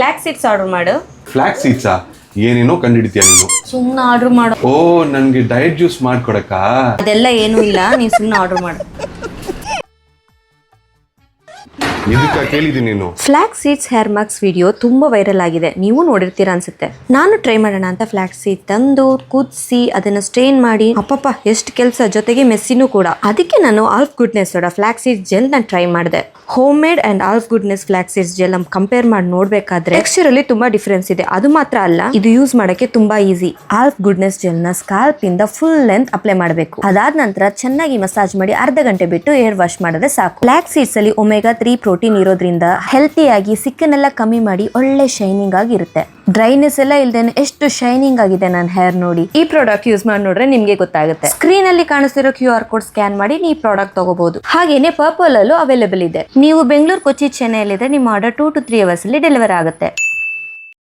Flax seeds order ಮಾಡು. Flax ಸೀಡ್ಸಾ? ಏನೇನೋ ಕಂಡಿಡ್ತೀಯ ನೀನು. ಸುಮ್ಮನೆ ಆರ್ಡರ್ ಮಾಡು. ಓ, ನನ್ಗೆ ಡಯಟ್ ಜ್ಯೂಸ್ ಮಾಡ್ಕೊಡಕ್ಕ? ಅದೆಲ್ಲ ಏನೂ ಇಲ್ಲ, ನೀನ್ ಸುಮ್ಮನೆ ಆರ್ಡರ್ ಮಾಡು. ಇದಕ್ಕ ಕೇಳಿದೀನಿ ನೀನು. Flax seeds hair mask video ತುಂಬಾ ವೈರಲ್ ಆಗಿದೆ, ನೀವು ನೋಡಿರ್ತೀರಾ ಅನ್ಸುತ್ತೆ. ನಾನು ಟ್ರೈ ಮಾಡೋಣ ಅಂತ ಫ್ಲಾಕ್ಸ್ ಸೀಡ್ ತಂದು ಕುದಿಸಿ ಅದನ್ನ ಸ್ಟ್ರೈನ್ ಮಾಡಿ, ಅಪ್ಪಪ್ಪ ಎಷ್ಟು ಕೆಲಸ, ಜೊತೆಗೆ ಮೆಸ್ಸಿನೂ ಕೂಡ. ಅದಕ್ಕೆ ನಾನು half goodness soda flax seeds gel ನಾನು ಟ್ರೈ ಮಾಡಿದೆ. Home made and half goodness flax seeds gel ನಮ್ ಕಂಪೇರ್ ಮಾಡಿ ನೋಡ್ಬೇಕಾದ್ರೆ ಟೆಕ್ಸ್ಚರ್ ಅಲ್ಲಿ ತುಂಬಾ ಡಿಫರೆನ್ಸ್ ಇದೆ. ಅದು ಮಾತ್ರ ಅಲ್ಲ, ಇದು ಯೂಸ್ ಮಾಡಕ್ಕೆ ತುಂಬಾ ಈಸಿ. ಆಲ್ಫ್ ಗುಡ್ನೆಸ್ ಜೆಲ್ ನ ಸ್ಕಾಲ್ಪ್ ಇಂದ ಫುಲ್ ಲೆಂತ್ ಅಪ್ಲೈ ಮಾಡಬೇಕು. ಅದಾದ ನಂತರ ಚೆನ್ನಾಗಿ ಮಸಾಜ್ ಮಾಡಿ ಅರ್ಧ ಗಂಟೆ ಬಿಟ್ಟು ಏರ್ ವಾಶ್ ಮಾಡಿದ್ರೆ ಸಾಕು. ಫ್ಲಾಕ್ಸ್ ಸೀಡ್ಸ್ ಅಲ್ಲಿ ಒಮೆಗಾ 3 ಪ್ರೋಟೀನ್ ಇರೋದ್ರಿಂದ ಹೆಲ್ತಿಯಾಗಿ ಸಿಕ್ಕನ್ನೆಲ್ಲ ಕಮ್ಮಿ ಮಾಡಿ ಒಳ್ಳೆ ಶೈನಿಂಗ್ ಆಗಿರುತ್ತೆ. ಡ್ರೈನೆಸ್ ಎಲ್ಲ ಇಲ್ದೇನೆ ಎಷ್ಟು ಶೈನಿಂಗ್ ಆಗಿದೆ ನನ್ನ ಹೇರ್ ನೋಡಿ. ಈ ಪ್ರಾಡಕ್ಟ್ ಯೂಸ್ ಮಾಡಿ ನೋಡ್ರೆ ನಿಮ್ಗೆ ಗೊತ್ತಾಗುತ್ತೆ. ಸ್ಕ್ರೀನ್ ಅಲ್ಲಿ ಕಾಣಿಸ್ತಿರೋ QR ಕೋಡ್ ಸ್ಕ್ಯಾನ್ ಮಾಡಿ ನೀವು ಪ್ರಾಡಕ್ಟ್ ತಗೋಬಹುದು. ಹಾಗೇನೆ ಪರ್ಪಲ್ ಅಲ್ಲೂ ಅವೈಲೇಬಲ್ ಇದೆ. ನೀವು ಬೆಂಗಳೂರು, ಕೊಚ್ಚಿ, ಚೆನ್ನೈಲಿದ್ರೆ ನಿಮ್ಮ ಆರ್ಡರ್ 2 to 3 ಅವರ್ಸ್ ಅಲ್ಲಿ ಡೆಲಿವರ್ ಆಗುತ್ತೆ.